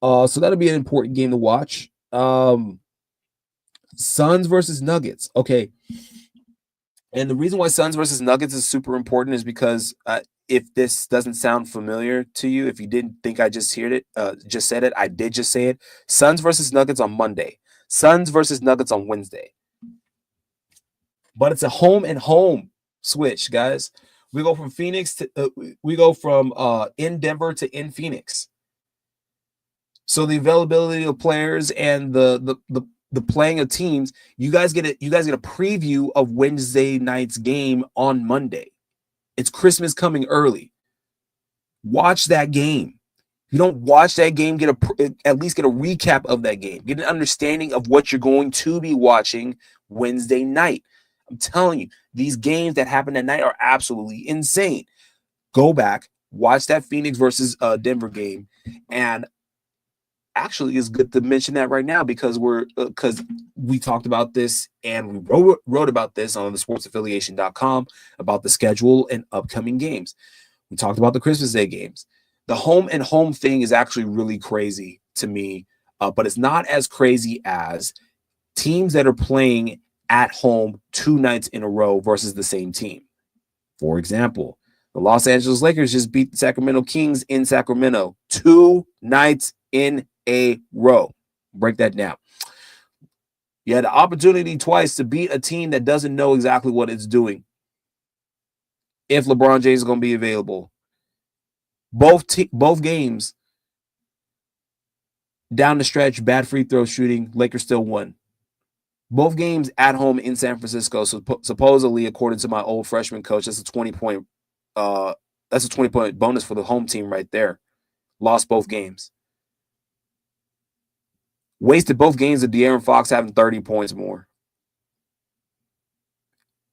So that'll be an important game to watch. Suns versus Nuggets. Okay. And the reason why Suns versus Nuggets is super important is because if this doesn't sound familiar to you, if you didn't think I just said it, I did just say it. Suns versus Nuggets on Monday. Suns versus Nuggets on Wednesday. But it's a home and home switch, guys. We go from Phoenix to in Denver to in Phoenix. So the availability of players and the playing of teams, you guys get a preview of Wednesday night's game on Monday. It's Christmas coming early. Watch that game. If you don't watch that game, at least get a recap of that game. Get an understanding of what you're going to be watching Wednesday night. I'm telling you, these games that happen at night are absolutely insane. Go back, watch that Phoenix versus Denver game, and actually it's good to mention that right now because we talked about this and we wrote about this on the sportsaffiliation.com about the schedule and upcoming games. We talked about the Christmas Day games. The home and home thing is actually really crazy to me, but it's not as crazy as teams that are playing at home 2 nights in a row versus the same team. For example, the Los Angeles Lakers just beat the Sacramento Kings in Sacramento 2 nights in a row. Break that down. You had the opportunity twice to beat a team that doesn't know exactly what it's doing. If LeBron James is going to be available. Both games, down the stretch, bad free throw shooting, Lakers still won. Both games at home in San Francisco. So supposedly, according to my old freshman coach, that's a 20-point bonus for the home team right there. Lost both games. Wasted both games of De'Aaron Fox having 30 points more.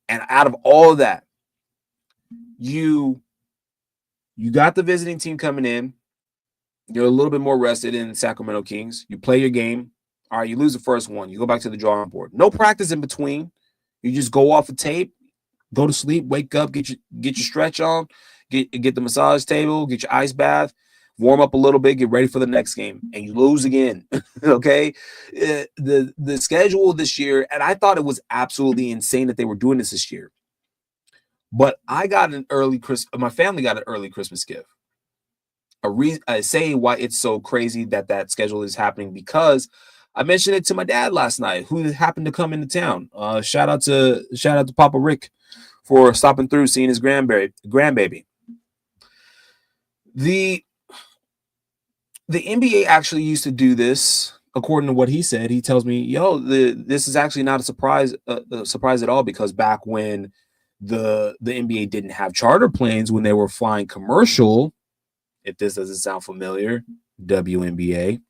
And out of all of that, you got the visiting team coming in. You're a little bit more rested in Sacramento Kings. You play your game. All right, you lose the first one. You go back to the drawing board. No practice in between. You just go off a tape, go to sleep, wake up, get your stretch on, get the massage table, get your ice bath, warm up a little bit, get ready for the next game, and you lose again. Okay, the schedule this year, and I thought it was absolutely insane that they were doing this year. But I got an early my family got an early Christmas gift. I say why it's so crazy that schedule is happening because I mentioned it to my dad last night, who happened to come into town. Shout out to Papa Rick for stopping through, seeing his grandbaby. The NBA actually used to do this, according to what he said. He tells me, this is actually not a surprise at all, because back when the NBA didn't have charter planes, when they were flying commercial, if this doesn't sound familiar, WNBA.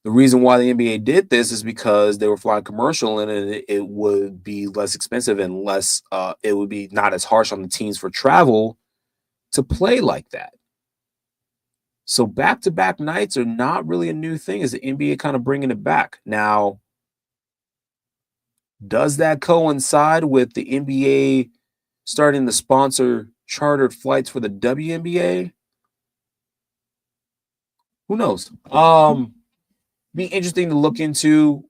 The reason why the NBA did this is because they were flying commercial, and it would be less expensive and less. It would be not as harsh on the teams for travel to play like that. So back-to-back nights are not really a new thing. Is the NBA kind of bringing it back now? Does that coincide with the NBA starting to sponsor chartered flights for the WNBA? Who knows? Be interesting to look into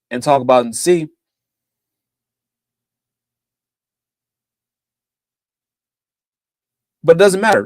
and talk about and see. But it doesn't matter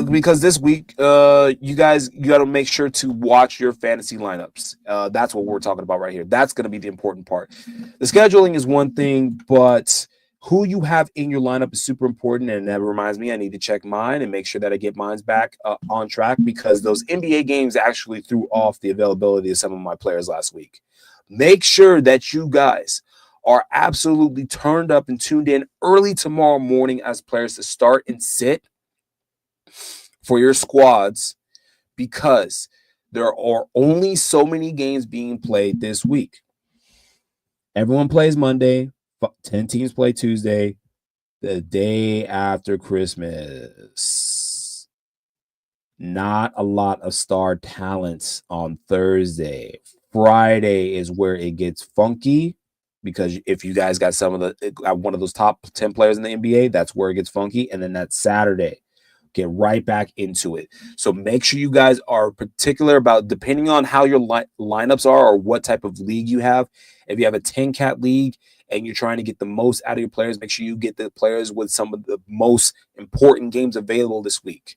because this week, you got to make sure to watch your fantasy lineups. That's what we're talking about right here. That's going to be the important part. The scheduling is one thing, but who you have in your lineup is super important. And that reminds me, I need to check mine and make sure that I get mine back on track, because those NBA games actually threw off the availability of some of my players last week. Make sure that you guys are absolutely turned up and tuned in early tomorrow morning as players to start and sit for your squads, because there are only so many games being played this week. Everyone plays Monday. 10 teams play Tuesday, the day after Christmas. Not a lot of star talents on Thursday. Friday is where it gets funky, because if you guys got one of those top 10 players in the NBA, that's where it gets funky. And then that Saturday, get right back into it. So make sure you guys are particular about, depending on how your lineups are or what type of league you have. If you have a 10-cat league and you're trying to get the most out of your players, make sure you get the players with some of the most important games available this week.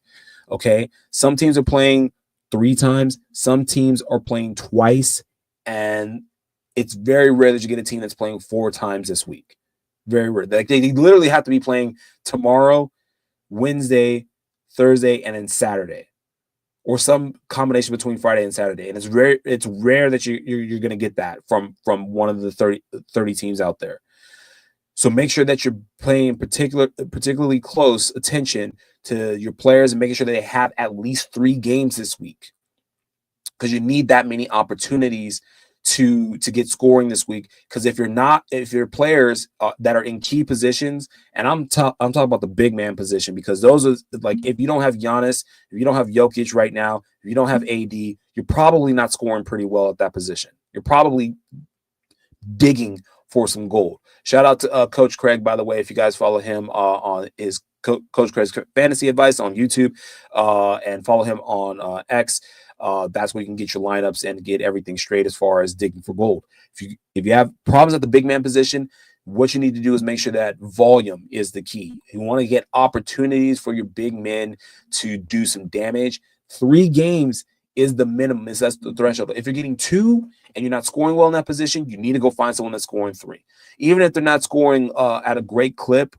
Okay? Some teams are playing 3 times. Some teams are playing twice. And it's very rare that you get a team that's playing 4 times this week. Very rare. Like, they literally have to be playing tomorrow, Wednesday, Thursday, and then Saturday, or some combination between Friday and Saturday. And it's rare that you're going to get that from one of the 30 teams out there. So make sure that you're paying particularly close attention to your players and making sure that they have at least 3 games this week, because you need that many opportunities to get scoring this week. Because if your players that are in key positions, and I'm talking about the big man position, because those are, like, if you don't have Giannis, if you don't have Jokic right now, if you don't have AD, you're probably not scoring pretty well at that position. You're probably digging for some gold. Shout out to Coach Craig, by the way, if you guys follow him on his Coach Craig's Fantasy Advice on YouTube, and follow him on X. That's where you can get your lineups and get everything straight as far as digging for gold. If you have problems at the big man position, what you need to do is make sure that volume is the key. You want to get opportunities for your big men to do some damage. 3 games is the minimum. That's the threshold. If you're getting 2 and you're not scoring well in that position, you need to go find someone that's scoring 3. Even if they're not scoring at a great clip,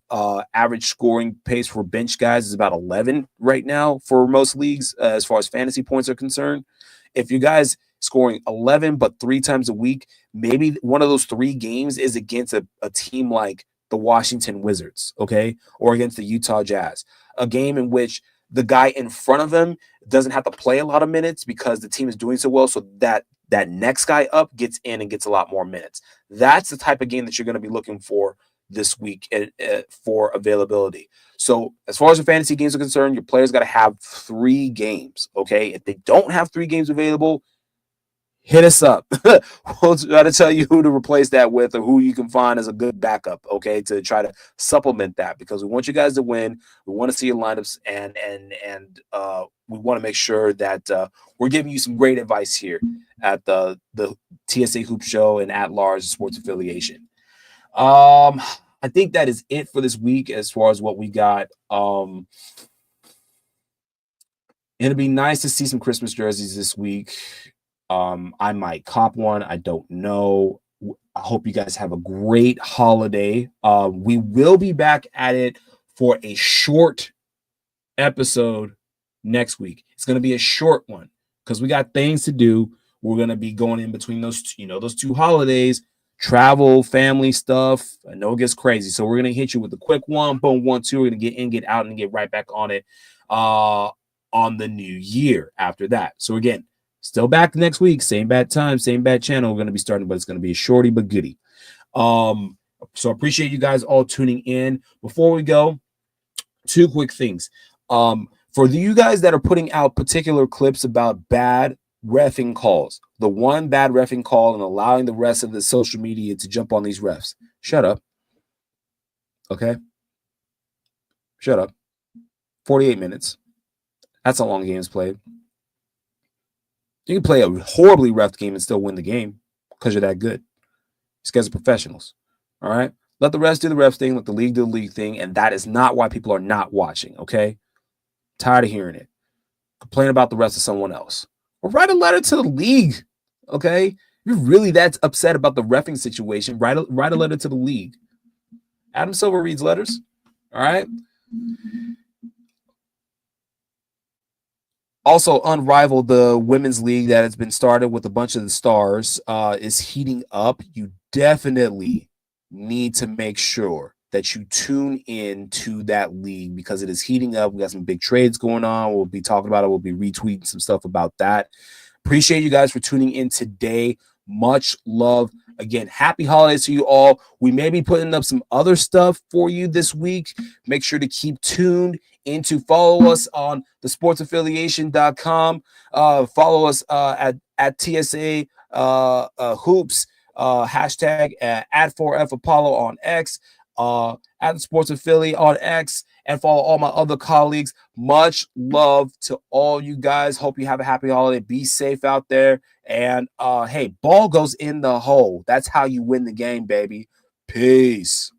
average scoring pace for bench guys is about 11 right now for most leagues as far as fantasy points are concerned. If you guys scoring 11 but 3 times a week, maybe one of those 3 games is against a team like the Washington Wizards, okay, or against the Utah Jazz, a game in which the guy in front of him doesn't have to play a lot of minutes because the team is doing so well, so that next guy up gets in and gets a lot more minutes. That's the type of game that you're going to be looking for this week for availability. So as far as the fantasy games are concerned, your players got to have 3 games, okay? If they don't have 3 games available, hit us up. We'll try to tell you who to replace that with or who you can find as a good backup, okay, to try to supplement that, because we want you guys to win. We want to see your lineups, and we want to make sure that we're giving you some great advice here at the TSA Hoop Show and at large sports affiliation. I think that is it for this week as far as what we got. It'll be nice to see some Christmas jerseys this week. I might cop one. I don't know. I hope you guys have a great holiday. We will be back at it for a short episode next week. It's going to be a short one because we got things to do. We're going to be going in between those, those 2 holidays, travel, family stuff. I know it gets crazy. So we're going to hit you with a quick one, boom, 1, 2. We're going to get in, get out, and get right back on it on the new year after that. So again, still back next week, same bad time, same bad channel. We're going to be starting, but it's going to be a shorty but goodie. So appreciate you guys all tuning in. Before we go, 2 quick things. For you guys that are putting out particular clips about bad reffing calls, the one bad reffing call and allowing the rest of the social media to jump on these refs, shut up. Okay? Shut up. 48 minutes. That's how long games played. You can play a horribly ref game and still win the game because you're that good. These guys are professionals. All right? Let the refs do the refs thing. Let the league do the league thing. And that is not why people are not watching, okay? Tired of hearing it. Complain about the rest of someone else. Or write a letter to the league, okay? If you're really that upset about the reffing situation, write a letter to the league. Adam Silver reads letters, all right? Also, Unrivaled, the women's league that has been started with a bunch of the stars, is heating up. You definitely need to make sure that you tune in to that league because it is heating up. We got some big trades going on. We'll be talking about it. We'll be retweeting some stuff about that. Appreciate you guys for tuning in today. Much love. Again, happy holidays to you all. We may be putting up some other stuff for you this week. Make sure to keep tuned in to follow us on thesportsaffiliation.com. Follow us at TSA Hoops, hashtag at 4F Apollo on X, at the Sports Affiliate on X, and follow all my other colleagues. Much love to all you guys. Hope you have a happy holiday. Be safe out there. And hey, ball goes in the hole. That's how you win the game, baby. Peace.